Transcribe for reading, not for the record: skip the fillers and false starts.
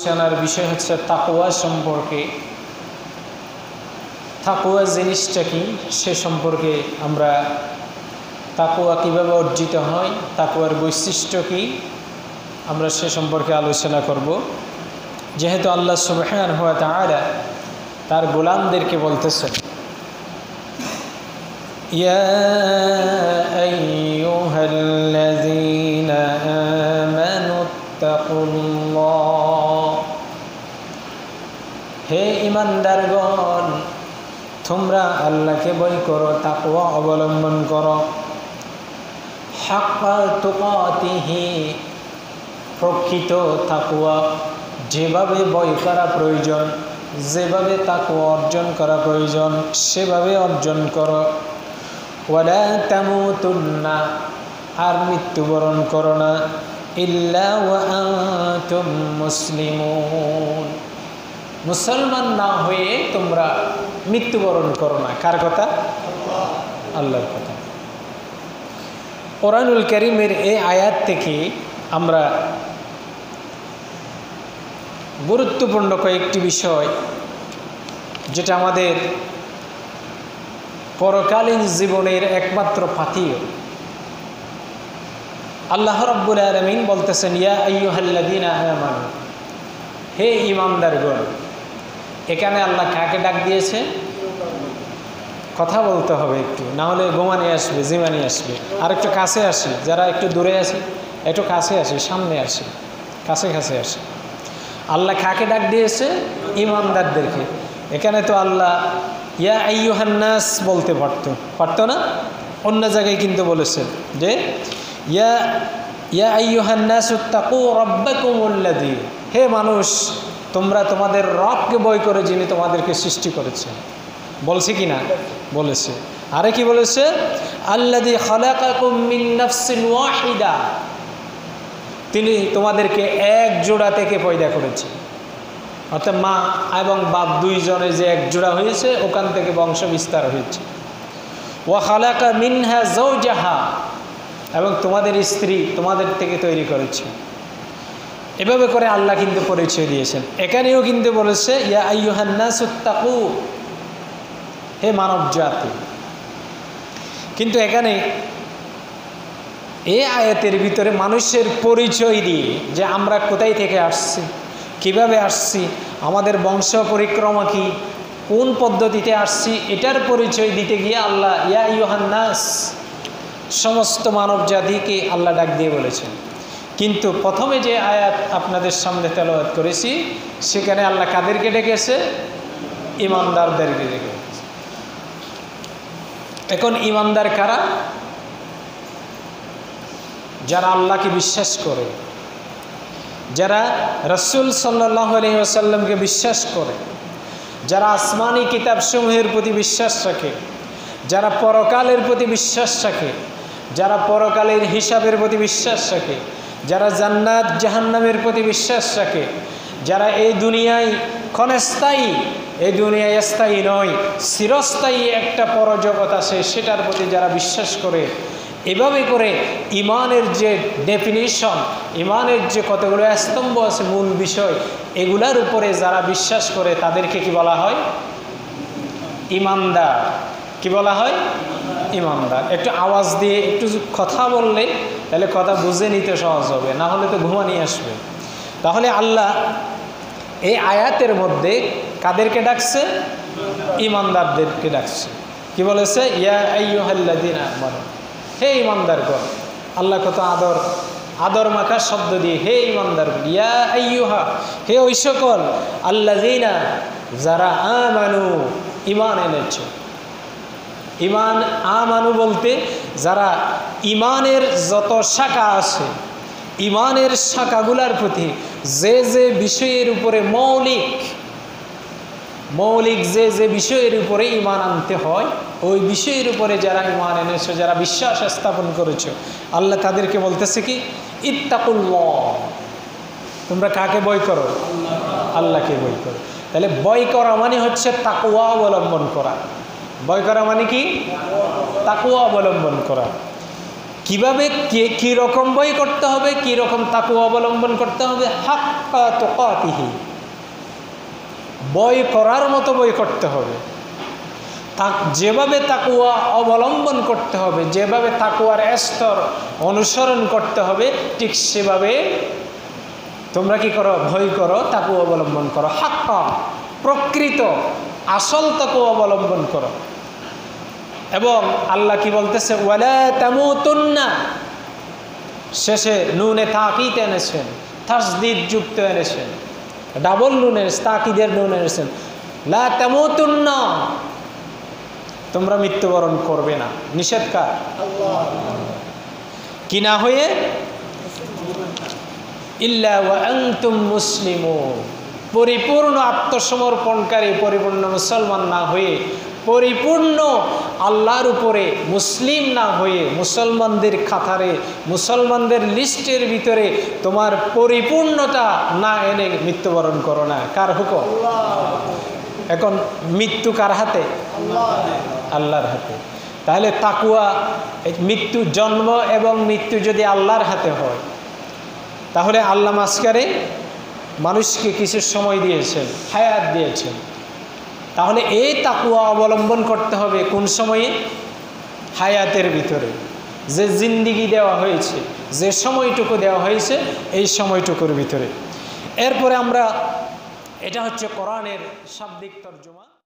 আলোচনার বিষয় হচ্ছে তাকওয়া সম্পর্কে। তাকওয়া জিনিসটা কি সে সম্পর্কে আমরা তাকওয়া কিভাবে অর্জিত হয়, তাকওয়ার বৈশিষ্ট্য কি আমরা সে সম্পর্কে আলোচনা করব। যেহেতু আল্লাহ সুবহানাহু ওয়া তাআলা তার গোলামদেরকে বলতেছেন, ইয়া আইয়ুহাল্লাযীনা আমানুত্তাকুল্লাহ, হে ঈমানদারগণ তোমরা আল্লাহকে ভয় করো, তাকওয়া অবলম্বন করো। হাক্কা তুকাতিহি, প্রকৃত তাকওয়া যেভাবে ভয় করা প্রয়োজন, যেভাবে তাকওয়া অর্জন করা প্রয়োজন সেভাবে অর্জন করো। ওয়ালা তামুতুন্না, আর মৃত্যুবরণ করো না, ইল্লা ওয়া আনতুম মুসলিমুন, মুসলমান না হয়ে তোমরা মৃত্যুবরণ করো না। কার কথা? আল্লাহর কথা। কোরআনুল কারীমের এই আয়াত থেকে আমরা গুরুত্বপূর্ণ কয়েকটি বিষয়, যেটা আমাদের পরকালীন জীবনের একমাত্র পাথেয়। আল্লাহ রাব্বুল আলামিন বলতেছেন, ইয়া আইয়ুহাল্লাযীনা আমানু, হে ঈমানদারগণ। এখানে আল্লাহ কাকে ডাক দিয়েছে? কথা বলতে হবে একটু, না হলে গোমানি আসবে, জিমানি আসবে। আর একটু কাছে আসি, যারা একটু দূরে আছে একটু কাছে আসি, সামনে আসি, কাছে কাছে আসি। আল্লাহ কাকে ডাক দিয়েছে? ঈমানদারদেরকে। এখানে তো আল্লাহ ইয়া আইয়ুহান নাস বলতে পারতো না? অন্য জায়গায় কিন্তু বলেছেন যে ইয়া আইয়ুহান নাসুত্তাকু রাব্বাকুমুল্লাযী, হে মানুষ তোমরা তোমাদের রবকে ভয় করে যিনি তোমাদেরকে সৃষ্টি করেছেন। বলছে কি না? বলেছে। আরে কি বলেছে? আল্লাযী খালাকাকুম মিন নাফসিন ওয়াহিদা, তিনি তোমাদেরকে এক জোড়া থেকে পয়দা করেছেন। অর্থাৎ মা এবং বাপ দুইজনের যে এক জোড়া হয়েছে, ওখান থেকে বংশ বিস্তার হয়েছে। ওয়া খালাকা মিনহা যাওজাহা, এবং তোমাদের স্ত্রী তোমাদের থেকে তৈরি করেছে। এভাবে করে আল্লাহ কিন্তু পরিচয় দিয়েছেন। এখানেও কিন্তু বলেছে ইয়া আইয়ুহান নাসুত্তাকু, হে মানব জাতি। কিন্তু এখানে এই আয়াতের ভিতরে মানুষের পরিচয় দিয়ে, যে আমরা কোথায় থেকে আসছি, কিভাবে আসছি, আমাদের বংশ পরিক্রমা কি, কোন পদ্ধতিতে আসছি, এটার পরিচয় দিতে গিয়ে আল্লাহ ইয়া আইয়ুহান নাস, সমস্ত মানব জাতিকে আল্লাহ ডাক দিয়ে বলেছেন। কিন্তু প্রথমে যে আয়াত আপনাদের সামনে তেলাওয়াত করেছি, সেখানে আল্লাহ কাদেরকে ডেকেছে? ঈমানদারদেরকে ডেকেছে। এখন ঈমানদার কারা? যারা আল্লাহকে বিশ্বাস করে, যারা রাসূল সাল্লাল্লাহু আলাইহি ওয়াসাল্লামকে বিশ্বাস করে, যারা আসমানি কিতাবসমূহের প্রতি বিশ্বাস রাখে, যারা পরকালের প্রতি বিশ্বাস রাখে, যারা পরকালের হিসাবের প্রতি বিশ্বাস রাখে, যারা জান্নাত জাহান্নামের প্রতি বিশ্বাস রাখে, যারা এই দুনিয়ায় ক্ষণস্থায়ী, এই দুনিয়ায় স্থায়ী নয়, চিরস্থায়ী একটা পরজগৎ আছে, সেটার প্রতি যারা বিশ্বাস করে, এভাবে করে ইমানের যে ডেফিনিশন, ইমানের যে কতগুলো স্তম্ভ আছে, মূল বিষয়, এগুলার উপরে যারা বিশ্বাস করে তাদেরকে কি বলা হয়? ঈমানদার। কি বলা হয়? ঈমানদার। একটু আওয়াজ দিয়ে একটু কথা বললে তাহলে কথা বুঝে নিতে সহজ হবে, না হলে তো ঘুমানি আসবে। তাহলে আল্লাহ এই আয়াতের মধ্যে কাদেরকে ডাকছে? ঈমানদারদেরকে ডাকছে। কি বলেছে? ইয়া আইয়ুহাল্লাযীনা আমানু, হে ঈমানদারগণ। আল্লাহ কত আদর মাখা শব্দ দিয়ে, হে ঈমানদারগণ। ইয়া আইয়ুহা, হে ওই সকল, আল্লাযীনা, যারা আমানু, ঈমান এনেছে। ঈমান আমানু বলতে বলতে ঈমানের যত শাখা আছে, ঈমানের শাখাগুলার প্রতি যে যে বিষয়ের উপরে মৌলিক যে বিষয়ের উপরে ঈমান আনতে হয়, ওই বিষয়ের উপরে যারা ঈমান এনেছো, যারা বিশ্বাস স্থাপন করেছো, আল্লাহ তাদেরকে বলতেছে কি? ইত্তাকুল্লাহ, তোমরা কাকে ভয় করো? আল্লাহকে ভয় করো। তাহলে ভয় করা মানে হচ্ছে তাকওয়া অবলম্বন করা। ভয় করা মানে কি? তাকওয়া অবলম্বন করা। কিভাবে কি রকম বই করতে হবে, কি রকম তাকওয়া অবলম্বন করতে হবে? হাক্কা তুকাতিহি, বই করার মতো বই করতে হবে। যেভাবে তাকওয়া অবলম্বন করতে হবে, যেভাবে তাকওয়ার স্তর অনুসরণ করতে হবে, ঠিক সেভাবে তোমরা কি করো? ভয় করো, তাকওয়া অবলম্বন করো। হাক্কা, প্রকৃত আসল তাকওয়া অবলম্বন করো। এবং আল্লাহ কি বলতেছে? ওয়ালা তামুতুন্না, শেষে নুনে তাকিদ এনেছেন, তাসদীদ যুক্ত এনেছেন, ডাবল নুনের তাকিদের নুন এনেছেন। লা তামুতুন্না, তোমরা মৃত্যুবরণ করবে না। নিষেধ কার? কি না হয়ে? ইল্লা ওয়া আনতুম মুসলিমুন, পরিপূর্ণ আত্মসমর্পণকারী, পরিপূর্ণ মুসলমান না হয়ে, পরিপূর্ণ আল্লাহর উপরে মুসলিম না হয়ে, মুসলমানদের কাতারে, মুসলমানদের লিস্টের ভিতরে তোমার পরিপূর্ণতা না এনে মৃত্যুবরণ করো না। কার হুকুম? এখন মৃত্যু কার হাতে? আল্লাহর হাতে। তাহলে তাকওয়া, মৃত্যু, জন্ম এবং মৃত্যু যদি আল্লাহর হাতে হয়, তাহলে আল্লাহ মাঝখানে মানুষকে কিছু সময় দিয়েছেন, হায়াত দিয়েছেন। তাহলে এই তাকওয়া অবলম্বন করতে হবে কোন সময়ে? হায়াতের ভিতরে, যে জিন্দিগি দেওয়া হয়েছে, যে সময়টুকু দেওয়া হয়েছে, এই সময়টুকুর ভিতরে। এরপরে আমরা, এটা হচ্ছে কোরআনের শাব্দিক তর্জমা।